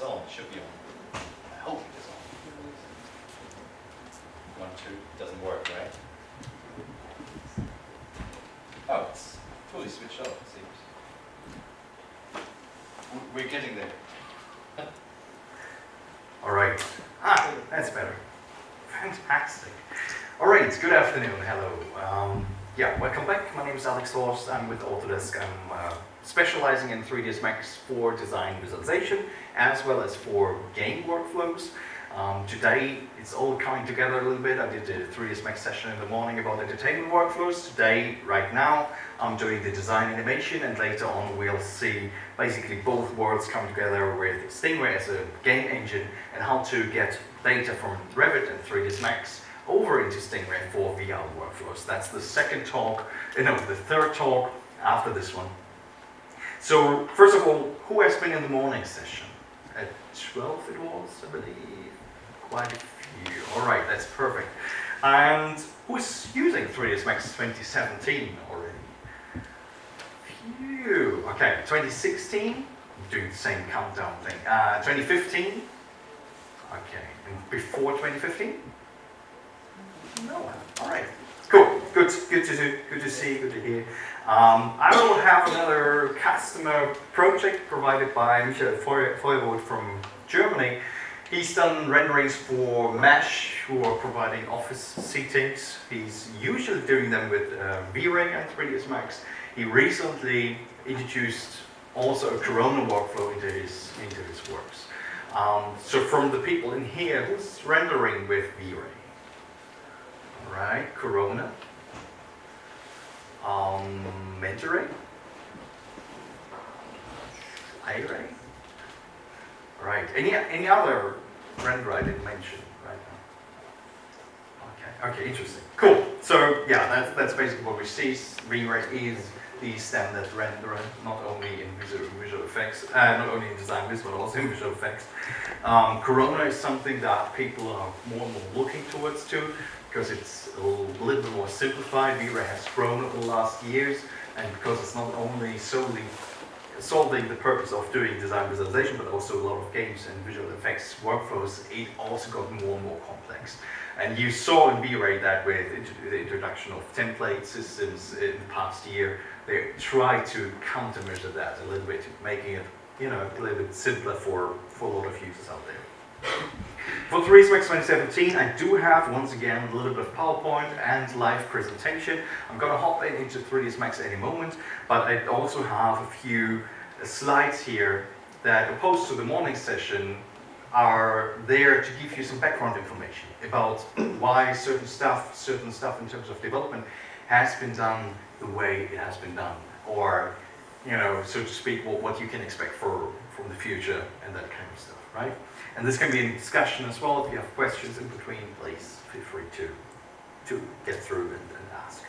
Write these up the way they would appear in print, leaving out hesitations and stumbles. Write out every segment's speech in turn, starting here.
on. It should be on. I hope it is on. 1, 2, doesn't work, right? Oh, it's fully switched off, it seems. We're getting there. All right. That's better. Fantastic. All right, good afternoon. Hello. Welcome back. My name is Horst. I'm with Autodesk. I'm specializing in 3ds Max for design visualization as well as for game workflows. Today it's all coming together a little bit. I did a 3ds Max session in the morning about entertainment workflows. Today, right now, I'm doing the design animation, and later on we'll see basically both worlds come together with Stingray as a game engine and how to get data from Revit and 3ds Max over into Stingray for VR workflows. That's the third talk after this one. So first of all, who has been in the morning session? At 12 it was, I believe. Quite a few. All right, that's perfect. And who's using 3ds Max 2017 already? Phew. Okay, 2016, I'm doing the same countdown thing. 2015? Okay, and before 2015? No. All right. Cool. Good to see. Good to hear. I will have another customer project provided by Michael Feuerwood from Germany. He's done renderings for Mesh, who are providing office seatings. He's usually doing them with V-Ray and 3ds Max. He recently introduced also a Corona workflow into his works. So from the people in here, who's rendering with V-Ray? All right, Corona. Mentoring? iRay? All right, any other render I didn't mention right now? Okay, interesting. Cool. So yeah, that's basically what we see. V-Ray is the standard renderer, not only in visual effects, not only in design viz, but also in visual effects. Corona is something that people are more and more looking towards too, because it's a little bit more simplified. V-Ray has grown over the last years, and because it's not only solely solving the purpose of doing design visualization, but also a lot of games and visual effects workflows, it also got more and more complex. And you saw in V-Ray that with the introduction of template systems in the past year, they tried to countermeasure that a little bit, making it a little bit simpler for a lot of users out there. For 3ds Max 2017, I do have, once again, a little bit of PowerPoint and live presentation. I'm going to hop into 3ds Max any moment, but I also have a few slides here that, opposed to the morning session, are there to give you some background information about why certain stuff in terms of development has been done the way it has been done, or, so to speak, what you can expect from the future and that kind of stuff, right? And this can be in discussion as well. If you have questions in between, please feel free to get through and ask.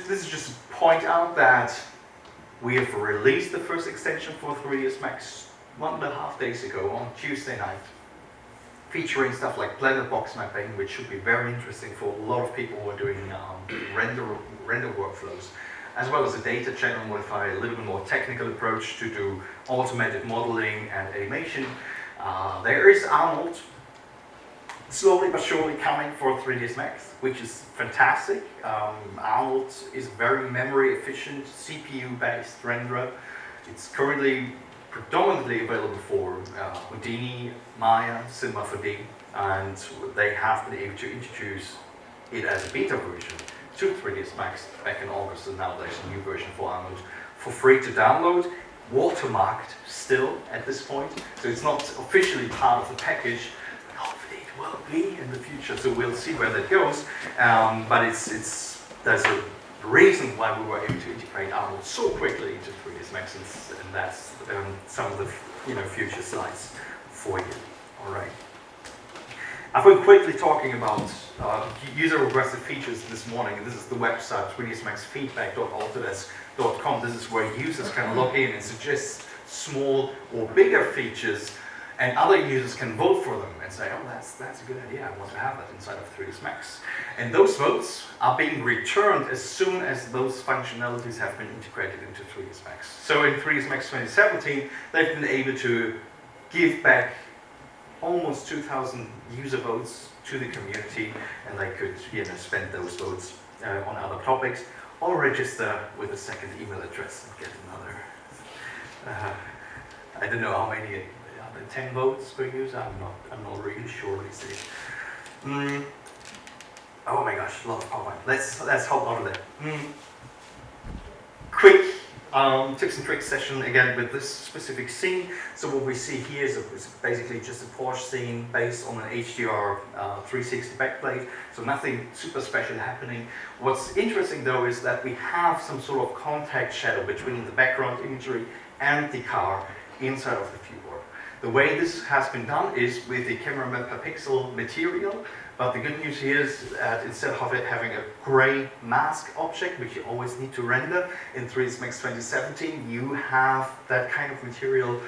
This is just to point out that we have released the first extension for 3ds Max 1.5 days ago on Tuesday night, featuring stuff like blended box mapping, which should be very interesting for a lot of people who are doing render workflows, as well as a data channel modifier, a little bit more technical approach to do automated modeling and animation. There is Arnold, slowly but surely coming for 3ds Max, which is fantastic. Arnold is very memory efficient, CPU-based renderer. It's currently predominantly available for Houdini, Maya, Cinema 4D, and they have been able to introduce it as a beta version to 3ds Max back in August, and now there's a new version for Arnold for free to download, watermarked still at this point, so it's not officially part of the package. Hopefully it will be in the future, so we'll see where that goes. But there's a reason why we were able to integrate Arnold so quickly into 3ds Max, and that's some of the future slides for you. All right. I've been quickly talking about user requested features this morning. This is the website 3dsmaxfeedback.autodesk.com. This is where users can log in and suggest small or bigger features, and other users can vote for them and say, oh, that's a good idea, I want to have that inside of 3ds Max. And those votes are being returned as soon as those functionalities have been integrated into 3ds Max. So in 3ds Max 2017, they've been able to give back almost 2,000 user votes to the community, and they could spend those votes on other topics, or register with a second email address and get another. I don't know how many, are there 10 votes per user? I'm not really sure these days. Oh my gosh, a lot of PowerPoint. Let's hop out of there. Quick tips and tricks session again with this specific scene. So what we see here is basically just a Porsche scene based on an HDR 360 backplate. So nothing super special happening. What's interesting though is that we have some sort of contact shadow between the background imagery and the car inside of the viewport. The way this has been done is with the camera map per pixel material. But the good news here is that instead of it having a gray mask object, which you always need to render in 3ds Max 2017, you have that kind of material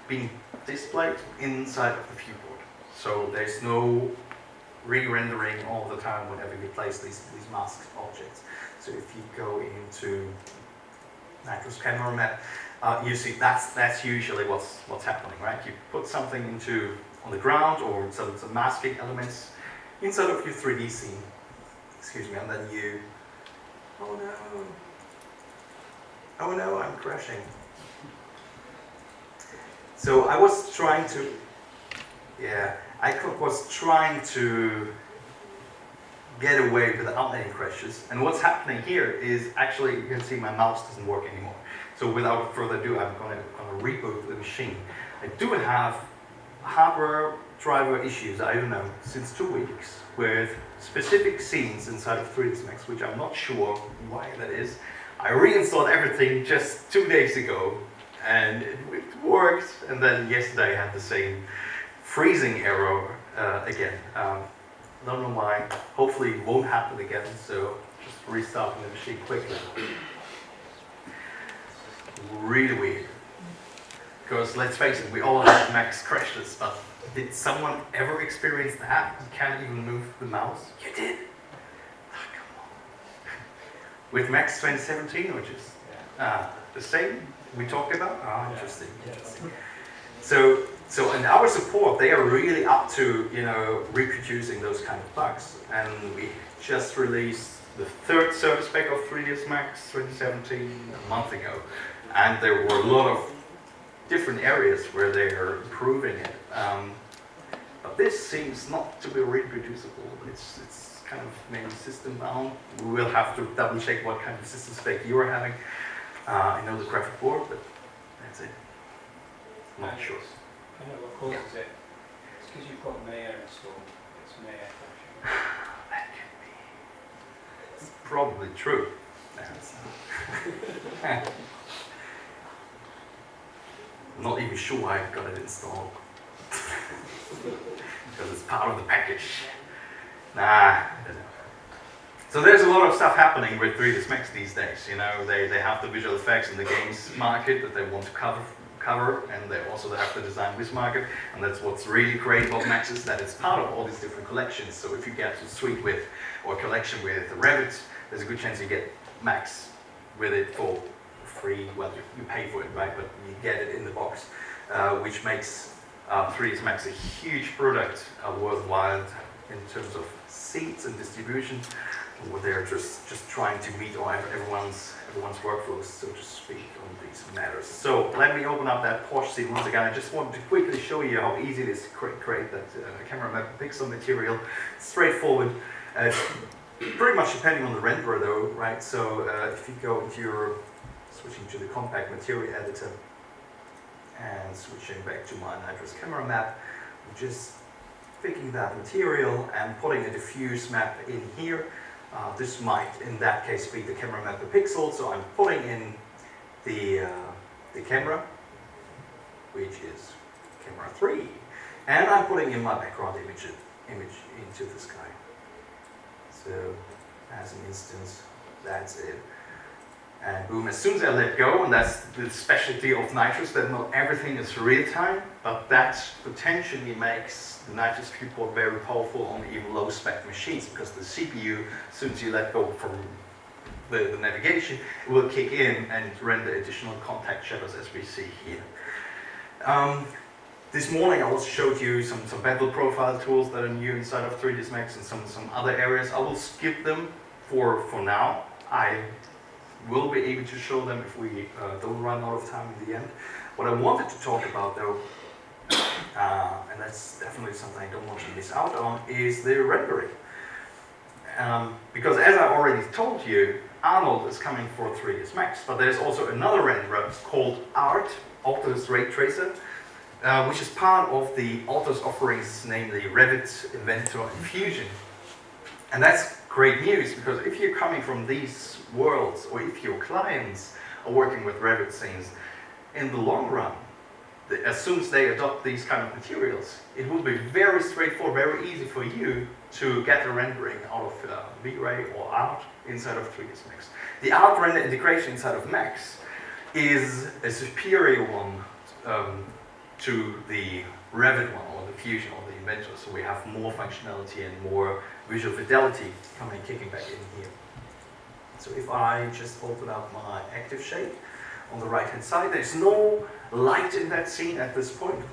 being displayed inside of the viewport. So there's no re-rendering all the time whenever you place these masked objects. So if you go into Nitro's camera map, you see that's usually what's happening, right? You put something on the ground or some masking elements inside of your 3D scene, excuse me, and then you, oh no, I'm crashing. So I was trying to get away without any crashes, and what's happening here is actually, you can see my mouse doesn't work anymore. So without further ado, I'm going to reboot the machine. I do have hardware driver issues, I don't know, since 2 weeks with specific scenes inside of 3ds Max, which I'm not sure why that is. I reinstalled everything just 2 days ago and it worked, and then yesterday I had the same freezing error again. Don't know why, hopefully it won't happen again, so just restarting the machine quickly. Really weird. Because let's face it, we all have Max crashes, but did someone ever experience that? You can't even move the mouse? You did? Oh, come on. With Max 2017, which is the same we talked about? Ah, interesting. So in our support, they are really up to reproducing those kind of bugs. And we just released the 3rd service pack of 3ds Max 2017 a month ago. And there were a lot of different areas where they are improving it. But this seems not to be reproducible. It's kind of maybe system bound. We will have to double check what kind of system spec you are having. I know the graphic board, but that's it. Not sure. I know what causes it. It's because you've got Maya installed. It's Maya crashing. That can be. It's probably true. I'm not even sure I got it installed. Because it's part of the package. Nah, I don't know. So there's a lot of stuff happening with 3ds Max these days. They have the visual effects in the games market that they want to cover, and they also have the design viz market, and that's what's really great about Max is that it's part of all these different collections. So if you get a suite with, or a collection with Revit, there's a good chance you get Max with it for free. Well, you pay for it, right? But you get it in the box, which makes 3ds Max a huge product worthwhile in terms of seats and distribution. Where they're just trying to meet everyone's workflows, so to speak, on these matters. So let me open up that Porsche scene once again. I just wanted to quickly show you how easy it is to create that camera map pixel material. Straightforward. Pretty much depending on the renderer though, right? So if you go into your, switching to the compact material editor and switching back to my Nitro's camera map, just picking that material and putting a diffuse map in here. This might, in that case, be the camera map per pixel. So I'm putting in the camera, which is camera 3, and I'm putting in my background image into the sky. So as an instance, that's it. And boom, as soon as I let go, and that's the specialty of Nitrous, that not everything is real time, but that potentially makes the Nitrous viewport very powerful on even low spec machines, because the CPU, as soon as you let go from the navigation, it will kick in and render additional contact shadows as we see here. This morning I also showed you some bevel profile tools that are new inside of 3ds Max and some other areas. I will skip them for now. I will be able to show them if we don't run out of time in the end. What I wanted to talk about though, and that's definitely something I don't want to miss out on, is the rendering. Because as I already told you, Arnold is coming for 3ds Max, but there's also another renderer called ART, Autodesk Ray Tracer, which is part of the Autodesk offerings, namely Revit, Inventor, and Fusion. And that's great news, because if you're coming from these worlds, or if your clients are working with Revit scenes, in the long run, as soon as they adopt these kind of materials, it will be very straightforward, very easy for you to get a rendering out of V-Ray or ART inside of 3ds Max. The ART render integration inside of Max is a superior one to the Revit one, or the Fusion, or the Inventor, so we have more functionality and more visual fidelity kicking back in here. So if I just open up my active shape on the right hand side, there's no light in that scene at this point,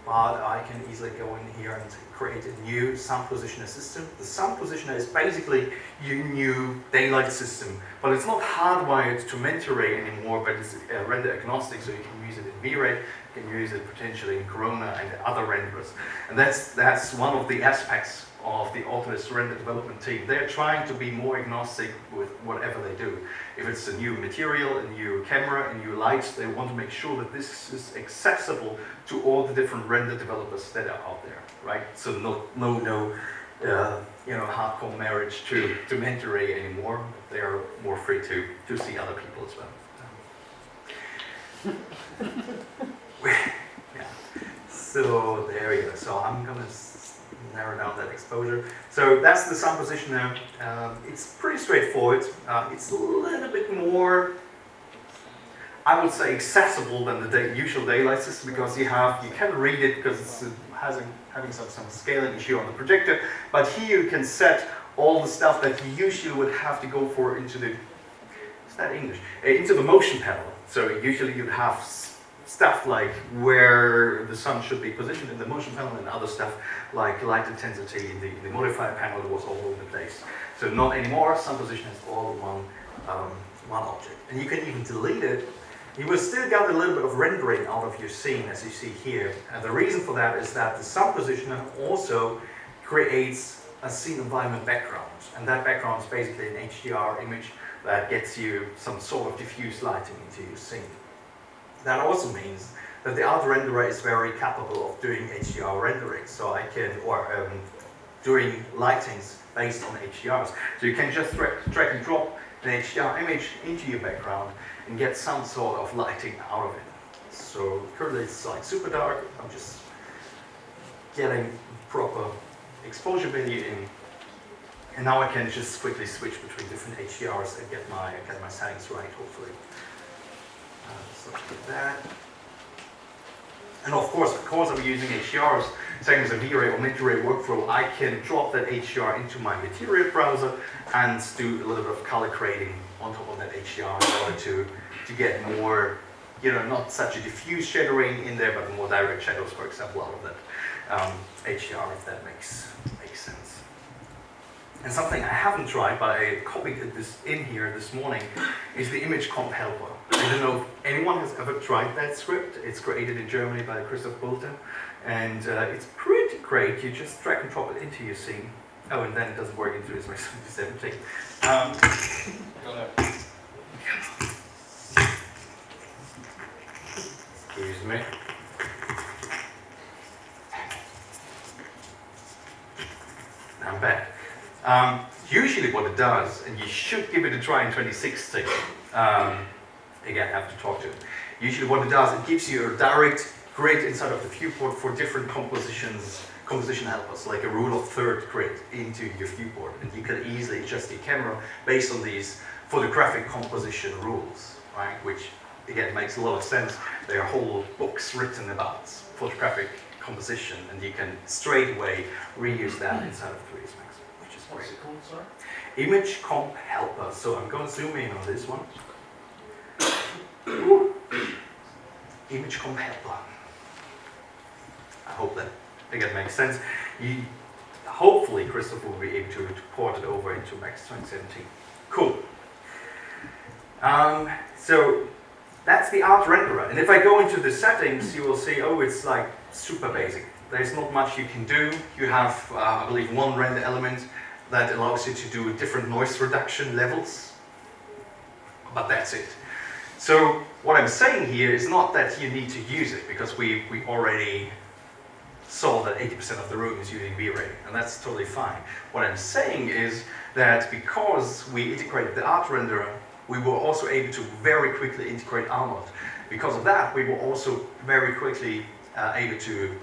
but I can easily go in here and create a new sound positioner system. The sound positioner is basically your new daylight system, but it's not hardwired to Mentoray anymore, but it's render agnostic, so you can use it in V-Ray, you can use it potentially in Corona and other renderers. And that's one of the aspects of the Autodesk render development team. They're trying to be more agnostic with whatever they do. If it's a new material, a new camera, a new light, they want to make sure that this is accessible to all the different render developers that are out there, right? So no hardcore marriage to Mentoray anymore. They are more free to see other people as well. Yeah. So there you go. So I'm gonna narrow down that exposure. So that's the sound positioner. It's pretty straightforward. It's a little bit more, I would say, accessible than the usual daylight system, because you can read it because it's having some scaling issue on the projector. But here you can set all the stuff that you usually would have to go for into the, is that English? Into the motion panel. So usually you'd have stuff like where the sun should be positioned in the motion panel, and other stuff like light intensity in the modifier panel was all over the place. So not anymore. Sun position is all one object, and you can even delete it. You will still get a little bit of rendering out of your scene, as you see here. And the reason for that is that the sun positioner also creates a scene environment background, and that background is basically an HDR image that gets you some sort of diffuse lighting into your scene. That also means that the art renderer is very capable of doing HDR rendering, so I can, or doing lightings based on HDRs. So you can just drag and drop an HDR image into your background and get some sort of lighting out of it. So currently it's like super dark. I'm just getting proper exposure value in, and now I can just quickly switch between different HDRs and get my settings right, hopefully. So with that. And of course, because I'm using HDRs, same as a V-Ray or Mentoray workflow, I can drop that HDR into my material browser and do a little bit of color grading on top of that HDR in order to get more, not such a diffuse shadowing in there, but more direct shadows, for example, out of that HDR, if that makes sense. And something I haven't tried, but I copied this in here this morning, is the image comp helper. I don't know if anyone has ever tried that script. It's created in Germany by Christoph Bulter, and it's pretty great. You just drag and drop it into your scene. Oh, and then it doesn't work into this 17. Excuse me. I'm back. Usually what it does, and you should give it a try in 2016, again, I have to talk to it. Usually what it does, it gives you a direct grid inside of the viewport for different composition helpers, like a rule of third grid into your viewport. And you can easily adjust your camera based on these photographic composition rules, right? Which, again, makes a lot of sense. There are whole books written about photographic composition, and you can straight away reuse that inside of 3ds Max, which is great. What's it called, sorry? Image comp helper. So I'm going to zoom in on this one. Image comp helper. I hope that again makes sense. Hopefully Christopher will be able to port it over into Max 2017. Cool. So that's the art renderer. And if I go into the settings, you will see, oh, it's like super basic. There's not much you can do. You have, I believe, one render element that allows you to do different noise reduction levels. But that's it. So what I'm saying here is not that you need to use it, because we already saw that 80% of the room is using V-Ray, and that's totally fine. What I'm saying is that because we integrated the art renderer, we were also able to very quickly integrate Arnold. Because of that, we were also very quickly able to,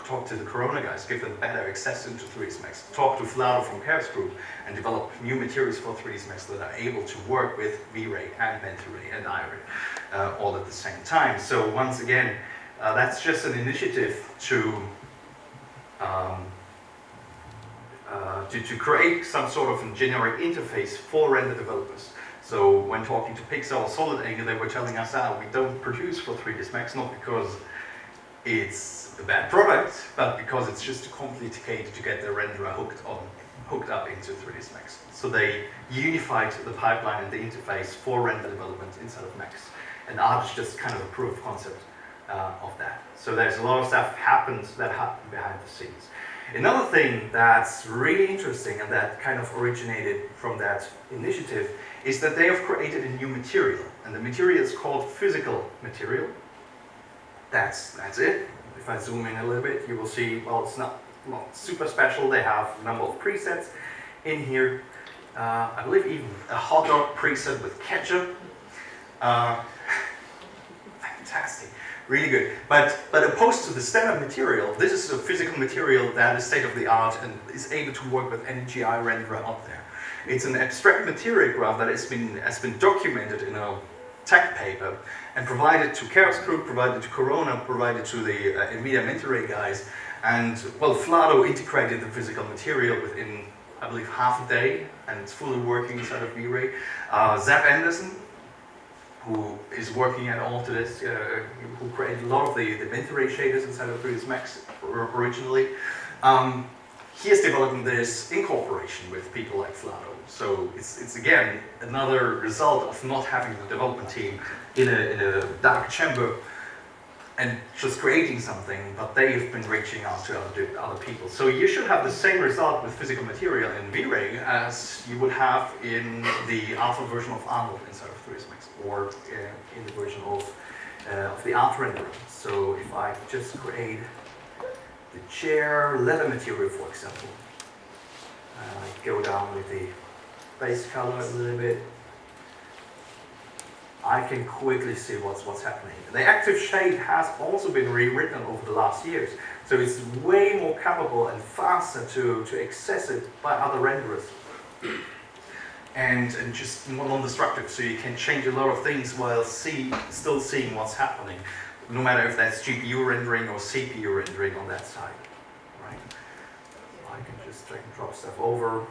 talk to the Corona guys, give them better access into 3ds Max, talk to Vlado from Chaos Group, and develop new materials for 3ds Max that are able to work with V-Ray and Mentoray and Iron all at the same time. So once again, that's just an initiative to create some sort of a generic interface for render developers. So when talking to Pixar or SolidAnger, they were telling us, we don't produce for 3ds Max, not because it's a bad product, but because it's just too complicated to get the renderer hooked up into 3ds Max. So they unified the pipeline and the interface for render development inside of Max. And art is just kind of a proof of concept of that. So there's a lot of stuff that happened behind the scenes. Another thing that's really interesting and that kind of originated from that initiative is that they have created a new material, and the material is called physical material. That's it. If I zoom in a little bit, you will see, well, it's not super special. They have a number of presets in here. I believe even a hot dog preset with ketchup. Fantastic. Really good. But opposed to the standard material, this is a physical material that is state of the art and is able to work with any GI renderer out there. It's an abstract material graph that has been documented in a tech paper and provided to Chaos Group, provided to Corona, provided to the NVIDIA Mentoray guys. And well, Vlado integrated the physical material within, I believe, half a day, and it's fully working inside of V-Ray. Zap Anderson, who is working at Autodesk, who created a lot of the Mentoray shaders inside of 3ds Max originally. He is developing this in cooperation with people like Vlado. So it's again another result of not having the development team in a dark chamber and just creating something, but they have been reaching out to other people. So you should have the same result with physical material in V-Ray as you would have in the alpha version of Arnold inside of 3ds Max, or in the version of the art renderer. So if I just create the chair leather material, for example, go down with the base color a little bit, I can quickly see what's happening. The active shade has also been rewritten over the last years, so it's way more capable and faster to access it by other renderers. And just non-destructive, so you can change a lot of things while still seeing what's happening, no matter if that's GPU rendering or CPU rendering on that side. Right? I can just drag and drop stuff over.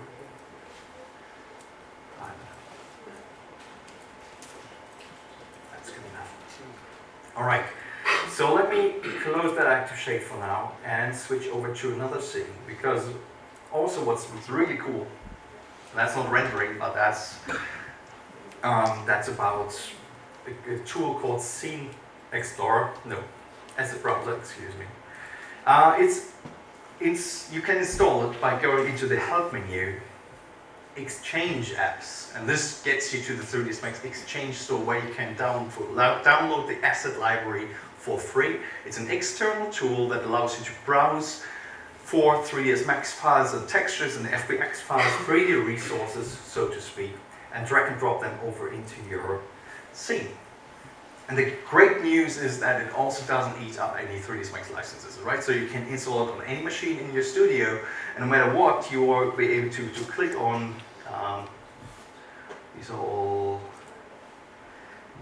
That's good enough. All right, so let me close that active shade for now and switch over to another scene, because also what's really cool, that's not rendering, but that's about a tool called Scene Explorer. No, Asset Browser, excuse me. You can install it by going into the Help menu, Exchange Apps, and this gets you to the 3ds Max Exchange store, where you can download the asset library for free. It's an external tool that allows you to browse for 3ds Max files and textures and FBX files, 3D resources, so to speak, and drag and drop them over into your scene. And the great news is that it also doesn't eat up any 3ds Max licenses, right? So you can install it on any machine in your studio, and no matter what, you will be able to click on, these are all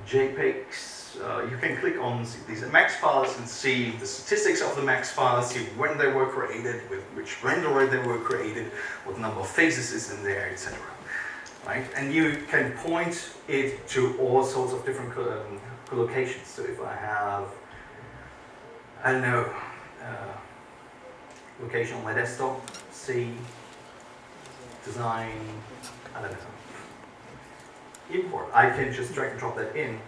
JPEGs. You can click on these Max files and see the statistics of the Max files, see when they were created, with which renderer they were created, what number of phases is in there, etc. Right? And you can point it to all sorts of different locations. So if I have, I don't know, location on my desktop, C, design, I don't know, import. I can just drag and drop that in,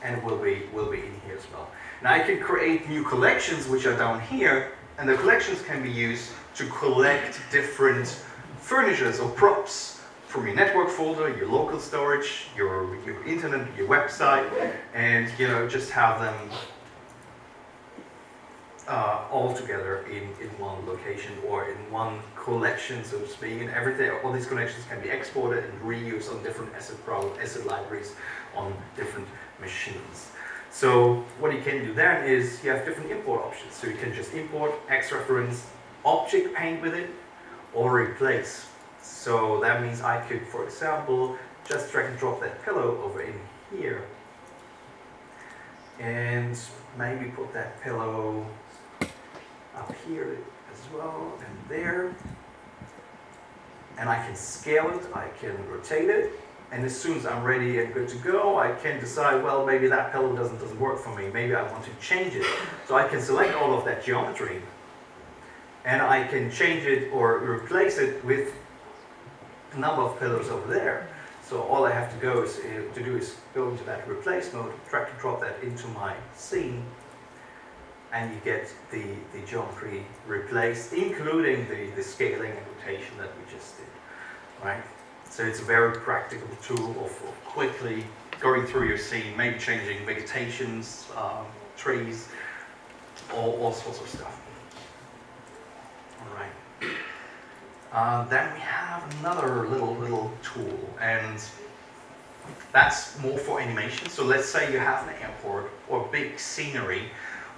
and it will be in here as well. Now I can create new collections which are down here, and the collections can be used to collect different furnitures or props from your network folder, your local storage, your internet, your website, and just have them all together in one location or in one collection, so to speak. And everything, all these collections can be exported and reused on different asset libraries on different machines. So what you can do then is you have different import options. So you can just import, X-reference, object paint with it, or replace. So that means I could, for example, just drag and drop that pillow over in here, and maybe put that pillow up here as well, and there. And I can scale it, I can rotate it, and as soon as I'm ready and good to go, I can decide, well, maybe that pillow doesn't work for me, maybe I want to change it. So I can select all of that geometry, and I can change it or replace it with a number of pillows over there. So all I have to do is go into that replace mode, drag and drop that into my scene, and you get the geometry replaced, including the scaling and rotation that we just did, right? So it's a very practical tool of quickly going through your scene, maybe changing vegetations, trees, all sorts of stuff. All right. Then we have another little tool, and that's more for animation. So let's say you have an airport or big scenery.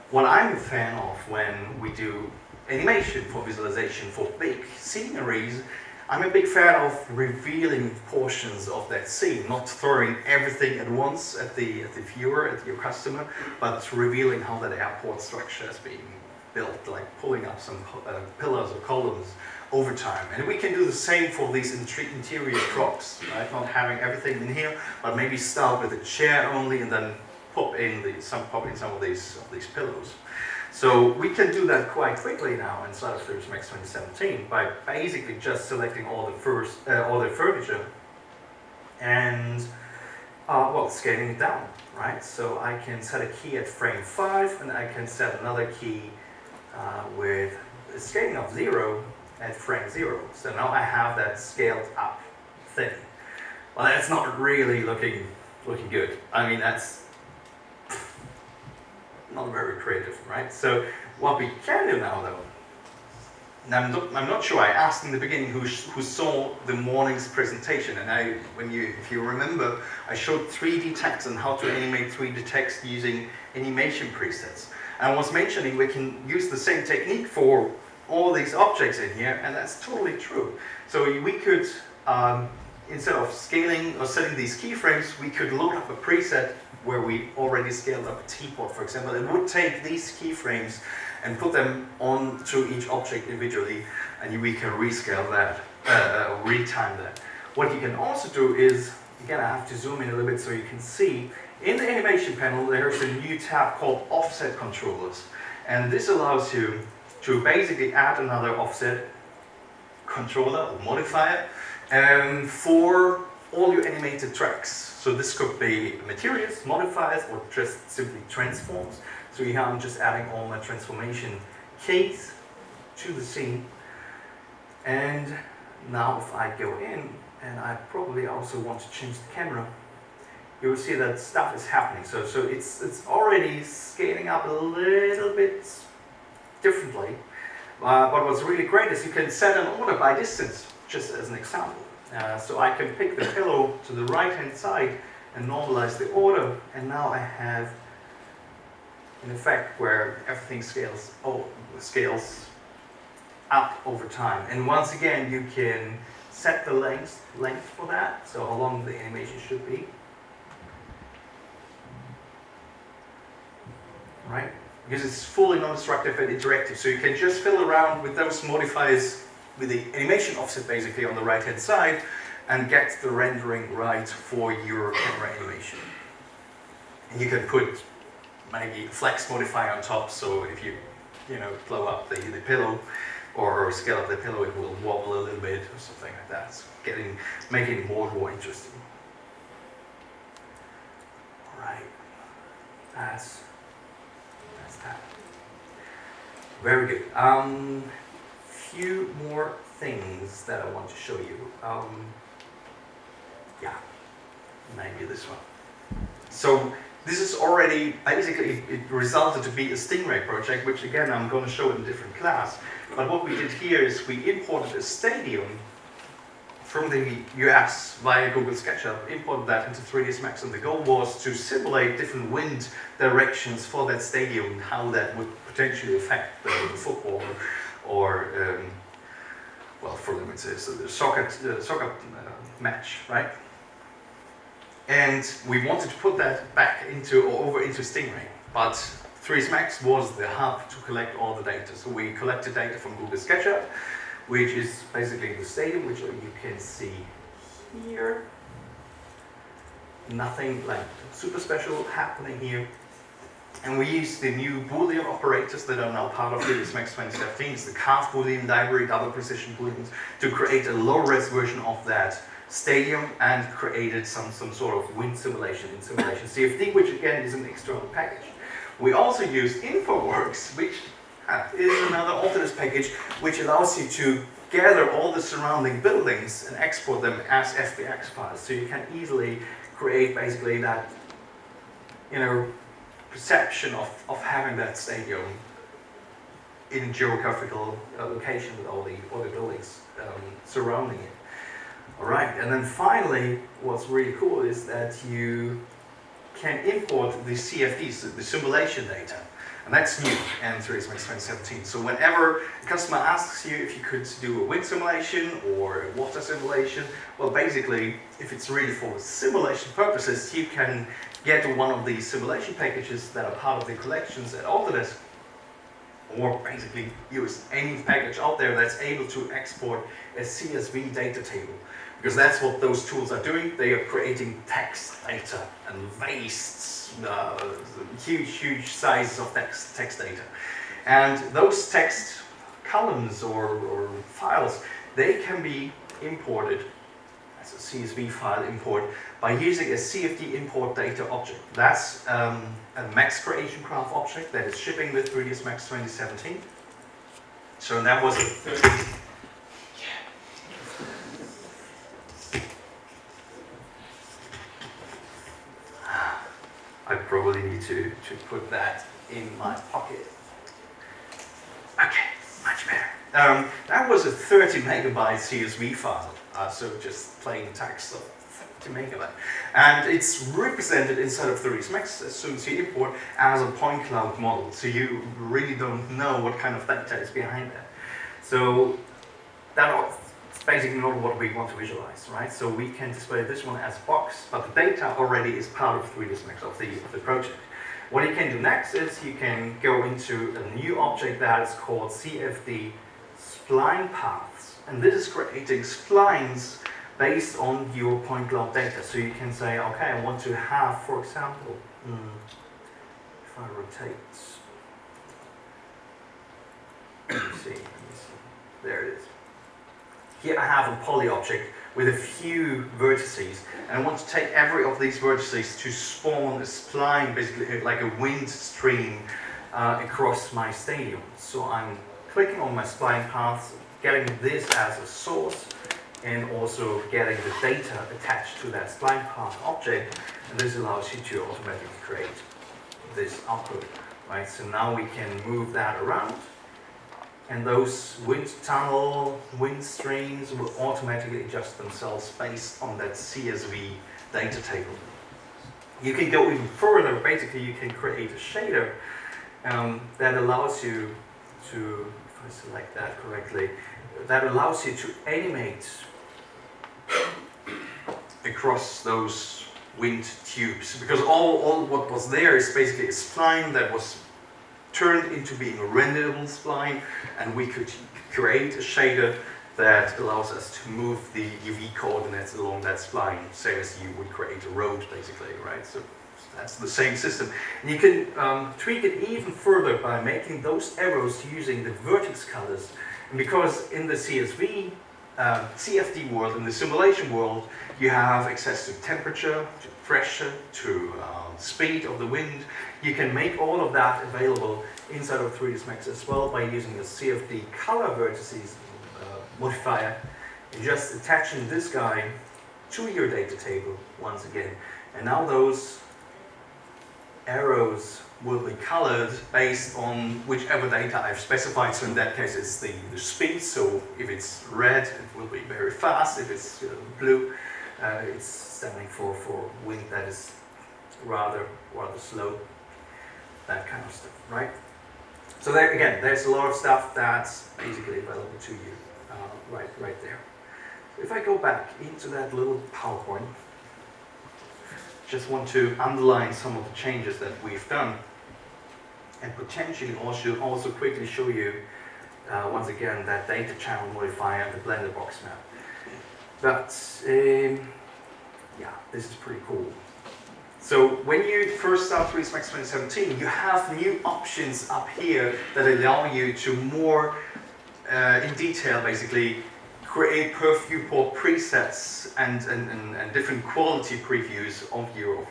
What I'm a fan of when we do animation for visualization for big sceneries, I'm a big fan of revealing portions of that scene, not throwing everything at once at the viewer, at your customer, but revealing how that airport structure is being built, like pulling up some pillars or columns over time. And we can do the same for these interior props, right? Not having everything in here, but maybe start with a chair only and then pop in some of these pillows. So we can do that quite quickly now inside of After Effects 2017 by basically just selecting all the furniture and scaling it down, right? So I can set a key at frame 5, and I can set another key with a scaling of 0 at frame 0. So now I have that scaled up thing. Well, that's not really looking good. I mean, that's not very creative, right? So what we can do now, though, and I'm not sure, I asked in the beginning who saw the morning's presentation, and if you remember, I showed 3D text and how to animate 3D text using animation presets. And I was mentioning we can use the same technique for all these objects in here, and that's totally true. So we could, instead of scaling or setting these keyframes, we could load up a preset where we already scaled up a teapot, for example. It would take these keyframes and put them onto each object individually, and we can rescale that, retime that. What you can also do is, again, I have to zoom in a little bit so you can see, in the animation panel there's a new tab called offset controllers, and this allows you to basically add another offset controller or modifier for all your animated tracks. So this could be materials, modifiers, or just simply transforms. So here I'm just adding all my transformation keys to the scene. And now if I go in, and I probably also want to change the camera, you will see that stuff is happening. So it's already scaling up a little bit differently. But what's really great is you can set an order by distance, just as an example. So I can pick the pillow to the right hand side and normalize the order, and now I have an effect where everything scales up over time. And once again, you can set the length for that, so how long the animation should be. Right? Because it's fully non-destructive and interactive, so you can just fiddle around with those modifiers with the animation offset basically on the right hand side and get the rendering right for your camera animation. And you can put maybe a flex modifier on top, so if you blow up the pillow or scale up the pillow, it will wobble a little bit or something like that. So making it more and more interesting. All right, that's that. Very good. Few more things that I want to show you. Yeah, maybe this one. So this is already, basically, it resulted to be a Stingray project, which again, I'm going to show in a different class. But what we did here is we imported a stadium from the US via Google SketchUp, imported that into 3ds Max, and the goal was to simulate different wind directions for that stadium and how that would potentially affect the football or well, for them it's a soccer match, right? And we wanted to put that back over into Stingray, but 3ds Max was the hub to collect all the data. So we collected data from Google SketchUp, which is basically the stadium, which you can see here. Nothing like super special happening here. And we used the new Boolean operators that are now part of 3ds Max 2017. It's the calf Boolean library, double precision Booleans, to create a low-res version of that stadium, and created some sort of wind simulation in Simulation CFD, which again is an external package. We also used InfoWorks, which is another Autodesk package, which allows you to gather all the surrounding buildings and export them as FBX files. So you can easily create basically that, perception of having that stadium in a geographical location with all the buildings surrounding it. All right, and then finally, what's really cool is that you can import the CFDs, the simulation data, and that's new in 3ds Max 2017. So whenever a customer asks you if you could do a wind simulation or a water simulation, well, basically, if it's really for simulation purposes, you can get one of these simulation packages that are part of the collections at Autodesk, or basically use any package out there that's able to export a CSV data table. Because that's what those tools are doing. They are creating text data and vastes, huge sizes of text data. And those text columns or files, they can be imported as a CSV file import by using a CFD import data object. That's a Max Creation Graph object that is shipping with 3ds Max 2017. So that was a I probably need to put that in my pocket. Okay, much better. That was a 30 megabyte CSV file, so just plain text of 30 megabyte. And it's represented inside of 3ds Max as soon as you import as a point cloud model, so you really don't know what kind of data is behind that. So that's basically not what we want to visualize, right? So we can display this one as a box, but the data already is part of 3ds Max of the project. What you can do next is you can go into a new object that is called CFD spline paths, and this is creating splines based on your point cloud data. So you can say, okay, I want to have, for example, if I rotate, let me see, there it is. Here I have a poly object with a few vertices, and I want to take every of these vertices to spawn a spline, basically like a wind stream across my stadium. So I'm clicking on my spline paths, getting this as a source, and also getting the data attached to that spline path object, and this allows you to automatically create this output, right? So now we can move that around, and those wind tunnel, wind streams will automatically adjust themselves based on that CSV data table. You can go even further. Basically, you can create a shader that allows you to, if I select that correctly, that allows you to animate across those wind tubes. Because all what was there is basically a spline that was turned into being a renderable spline, and we could create a shader that allows us to move the UV coordinates along that spline, same as you would create a road, basically, right? So That's the same system. And you can tweak it even further by making those arrows using the vertex colors. And because in the CSV, CFD world, in the simulation world, you have access to temperature, to pressure, to speed of the wind. You can make all of that available inside of 3ds Max as well by using the CFD color vertices modifier and just attaching this guy to your data table once again. And now those arrows will be colored based on whichever data I've specified. So in that case it's the speed, so if it's red it will be very fast, if it's blue it's standing for wind that is rather slow, that kind of stuff, right? So there again, there's a lot of stuff that's basically available to you right there. So if I go back into that little PowerPoint, just want to underline some of the changes that we've done and potentially also quickly show you once again that data channel modifier and the blended box map. But yeah, this is pretty cool. So when you first start 3ds Max 2017, you have new options up here that allow you to more in detail basically create per viewport presets and different quality previews of your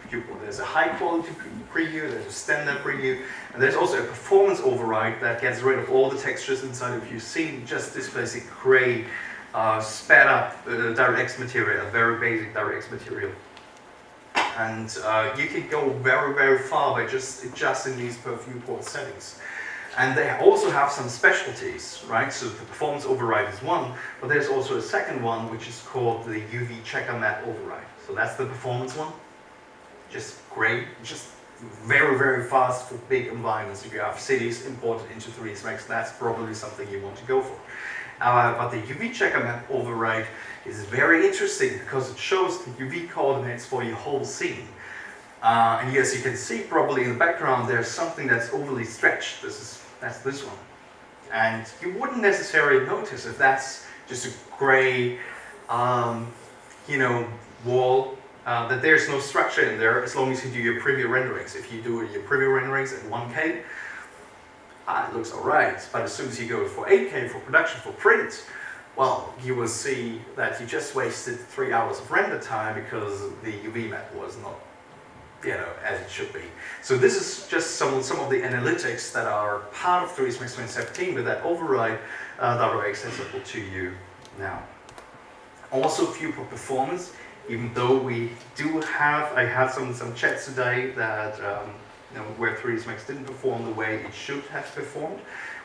viewport. There's a high quality preview, there's a standard preview, and there's also a performance override that gets rid of all the textures inside of your scene, just displays a gray, sped up DirectX material, a very basic DirectX material. And you can go very far by just adjusting these per viewport settings. And they also have some specialties, right? So the performance override is one, but there's also a second one which is called the UV checker map override. So that's the performance one. Just great, just very fast for big environments. If you have cities imported into 3ds Max, that's probably something you want to go for. But the UV checker map override is very interesting because it shows the UV coordinates for your whole scene. And as you can see probably in the background, there's something that's overly stretched. That's this one. And you wouldn't necessarily notice if that's just a gray, wall, that there's no structure in there as long as you do your preview renderings. If you do your preview renderings at 1K, it looks alright. But as soon as you go for 8K, for production, for print, well, you will see that you just wasted 3 hours of render time because the UV map was not as it should be. So this is just some of the analytics that are part of 3ds Max 2017 with that override that are accessible to you now. Also viewport performance, even though we do have, I had some chats today that where 3ds Max didn't perform the way it should have performed.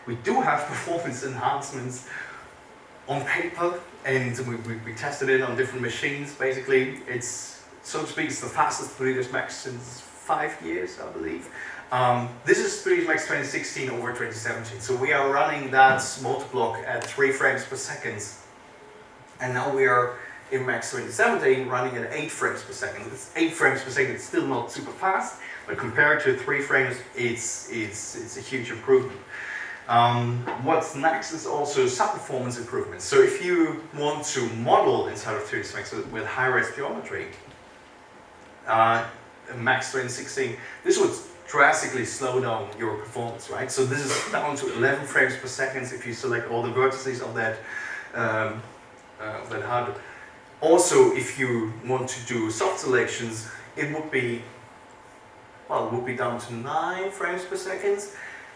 We do have performance enhancements on paper, and we tested it on different machines. Basically, it's, so to speak, it's the fastest 3ds Max since 5 years, I believe. This is 3ds Max 2016 over 2017. So we are running that multi-block at 3 frames per second. And now we are in Max 2017 running at 8 frames per second. It's 8 frames per second, it's still not super fast, but compared to 3 frames, it's a huge improvement. What's next is also sub-performance improvements. So if you want to model inside of 3ds Max with high-res geometry, Max 2016, this would drastically slow down your performance, right? So this is down to 11 frames per second if you select all the vertices of that HUD. Also, if you want to do soft selections, it would be down to 9 frames per second.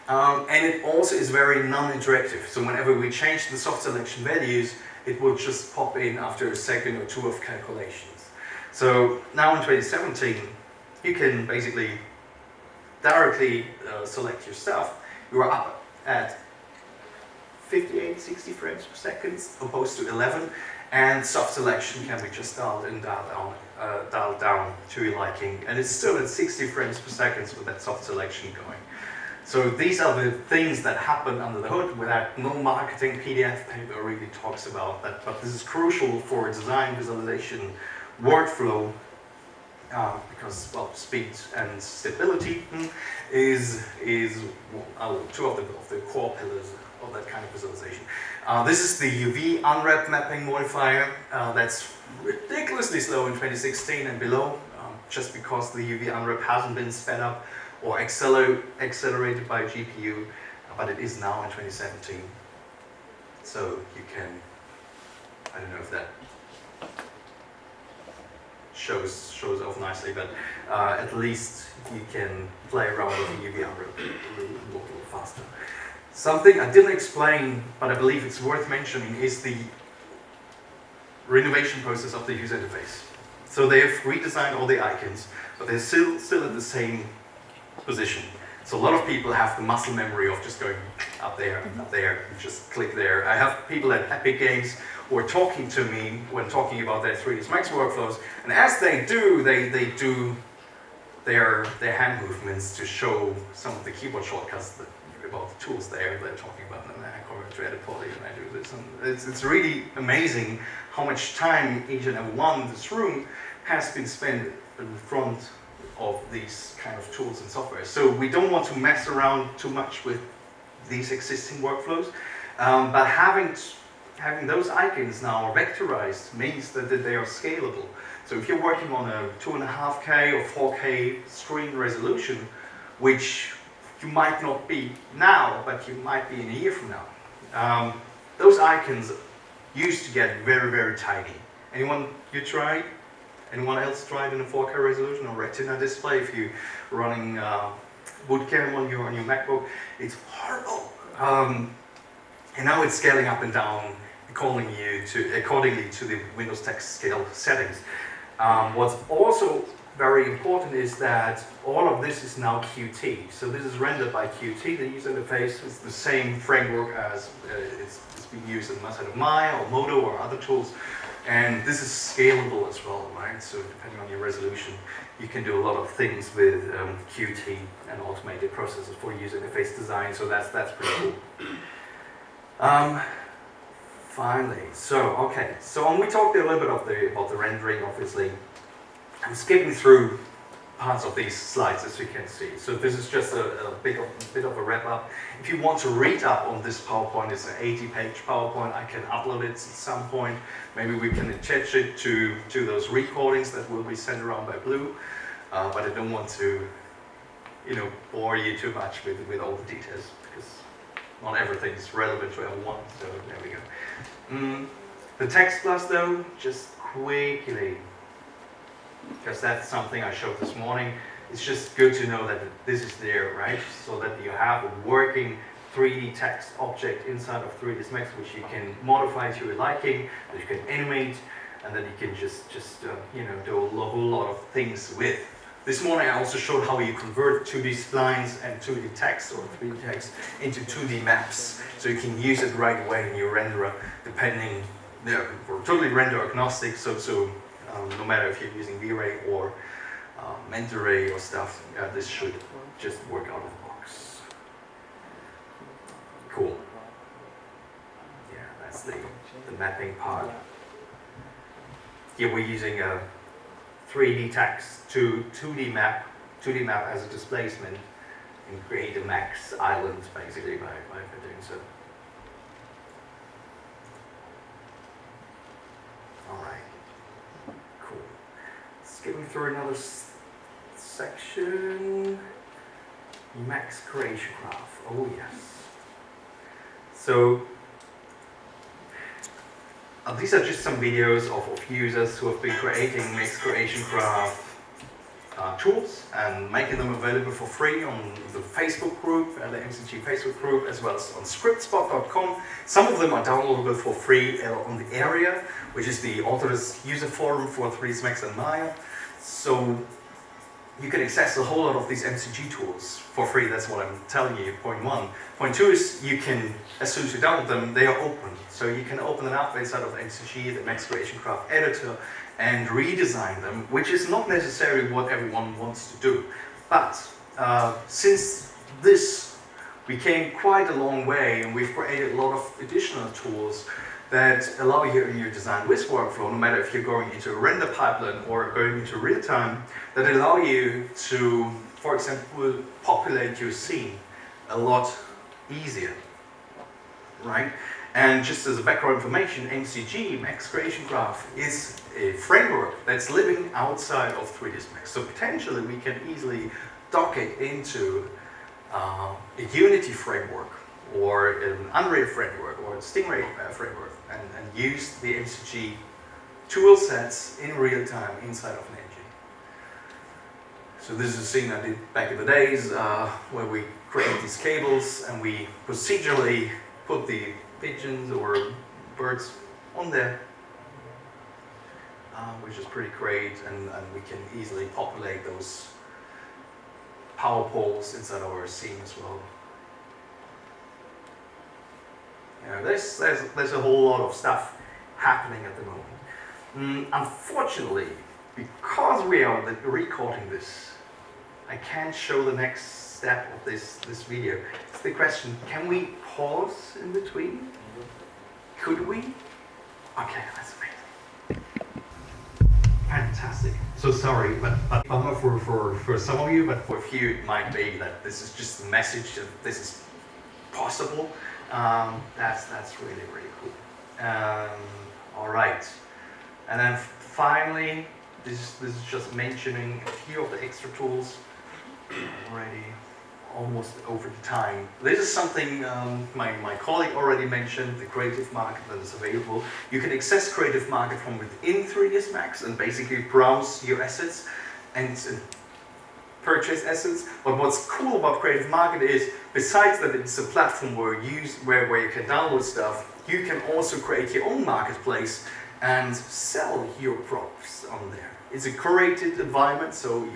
And it also is very non-interactive. So whenever we change the soft selection values, it will just pop in after a second or two of calculations. So now in 2017, you can basically directly select your stuff. You are up at 58, 60 frames per second opposed to 11, and soft selection can be just dialed in, dialed down to your liking, and it's still at 60 frames per second with that soft selection going. So these are the things that happen under the hood without no marketing PDF paper really talks about that, but this is crucial for design visualization workflow because, well, speed and stability is two of the core pillars of that kind of visualization. This is the UV unwrap mapping modifier that's ridiculously slow in 2016 and below. just because the UV unwrap hasn't been sped up or accelerated by GPU, but it is now in 2017. So you can, I don't know if that shows off nicely, but at least you can play around with the UV unwrap a little faster. Something I didn't explain, but I believe it's worth mentioning, is the renovation process of the user interface. So they have redesigned all the icons, but they're still at the same position. So a lot of people have the muscle memory of just going up there, and just click there. I have people at Epic Games who are talking to me when talking about their 3ds Max workflows, and as they do, they do their hand movements to show some of the keyboard shortcuts about the tools they're talking about. And I come to Edit Poly and I do this, and it's really amazing how much time each and every one in this room has been spent in front of these kind of tools and software. So we don't want to mess around too much with these existing workflows, but having those icons now vectorized means that they are scalable. So if you're working on a 2.5K or 4K screen resolution, which you might not be now, but you might be in a year from now, those icons used to get very, very tiny. Anyone else tried in a 4K resolution or Retina display? If you're running Bootcamp on your MacBook, it's horrible. And now it's scaling up and down accordingly to the Windows text scale settings. What's also very important is that all of this is now Qt. So this is rendered by Qt. The user interface is the same framework as it's being used in Maya or Modo or other tools. And this is scalable as well, right? So depending on your resolution, you can do a lot of things with Qt and automated processes for user interface design. So that's pretty cool. Finally, so we talked a little bit about the rendering, obviously. I'm skipping through parts of these slides, as you can see. So this is just a bit of a wrap up. If you want to read up on this PowerPoint, it's an 80-page PowerPoint. I can upload it at some point. Maybe we can attach it to those recordings that will be sent around by Blue. But I don't want to, bore you too much with all the details, because not everything is relevant to everyone. So there we go. The text plus, though, just quickly, because that's something I showed this morning. It's just good to know that this is there, right? So that you have a working 3D text object inside of 3ds Max, which you can modify to your liking, that you can animate, and that you can just do a whole lot of things with. This morning I also showed how you convert 2D splines and 2D text or 3D text into 2D maps. So you can use it right away in your renderer, depending, we're totally render agnostic, so no matter if you're using V-Ray or Mentoray or stuff, this should just work out of the box. Cool. Yeah, that's the mapping part. Here we're using a 3D text to 2D map as a displacement, and create a max island basically by doing so. Alright. Cool. Skipping through another section. Max creation graph. Oh yes. So these are just some videos of users who have been creating Max creation graph tools and making them available for free on the Facebook group, the MCG Facebook group, as well as on scriptspot.com. Some of them are downloadable for free on the area, which is the Autodesk user forum for 3ds Max and Maya. So you can access a whole lot of these MCG tools for free. That's what I'm telling you, point one. Point two is you can, as soon as you download them, they are open. So you can open them up inside of MCG, the Max Creation Graph editor, and redesign them, which is not necessarily what everyone wants to do. But since this, we came quite a long way, and we've created a lot of additional tools that allow you in your design whiz workflow, no matter if you're going into a render pipeline or going into real time, that allow you to, for example, populate your scene a lot easier, right? And just as a background information, MCG, Max Creation Graph, is a framework that's living outside of 3ds Max. So potentially we can easily dock it into a Unity framework or an Unreal framework or a Stingray framework and use the MCG tool sets in real time inside of an engine. So this is a thing I did back in the days where we created these cables and we procedurally put the pigeons or birds on there, which is pretty great, and we can easily populate those power poles inside our scene as well. You know, there's a whole lot of stuff happening at the moment. Unfortunately, because we are recording this, I can't show the next step of this video. It's the question, can we pause in between? Could we? Okay, that's amazing. Fantastic. So sorry, but bummer for some of you, but for a few it might be that this is just a message that this is possible. That's really, really cool. All right. And then finally, this is just mentioning a few of the extra tools. Already almost over the time. This is something my colleague already mentioned, the Creative Market that is available. You can access Creative Market from within 3ds Max and basically browse your assets and purchase assets. But what's cool about Creative Market is, besides that it's a platform where you can download stuff, you can also create your own marketplace and sell your props on there. It's a curated environment, so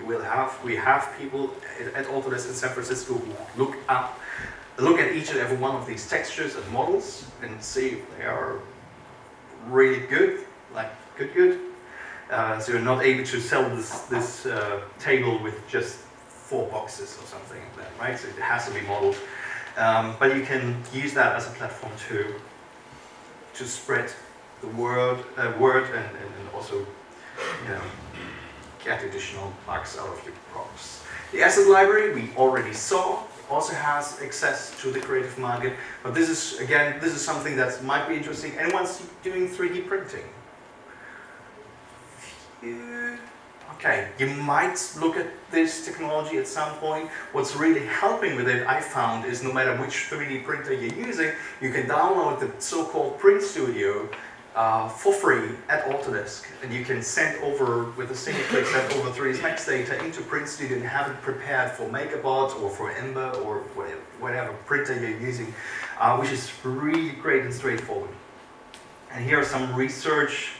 we have people at Autodesk in San Francisco who look at each and every one of these textures and models and see if they are really good, like good. So you're not able to sell this table with just 4 boxes or something like that, right? So it has to be modeled, but you can use that as a platform to spread the word and also, you know, get additional marks out of your props. The asset library we already saw also has access to the Creative Market, but this is something that might be interesting. Anyone's doing 3D printing? Okay, you might look at this technology at some point. What's really helping with it, I found, is no matter which 3D printer you're using, you can download the so-called Print Studio for free at Autodesk, and you can send over, with a single click, send over 3ds Max data into Print Studio and have it prepared for MakerBot or for Ember or whatever printer you're using, which is really great and straightforward. And here are some research.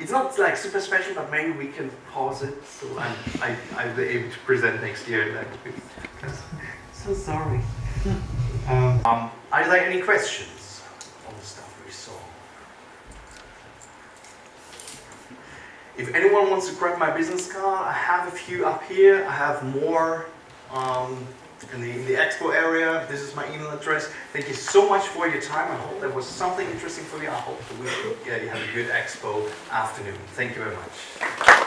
It's not like super special, but maybe we can pause it so I'll be able to present next year. So sorry. Are there any questions on the stuff we saw? If anyone wants to grab my business card, I have a few up here. I have more in the expo area. This is my email address. Thank you so much for your time. I hope that was something interesting for you. I hope that you have a good expo afternoon. Thank you very much.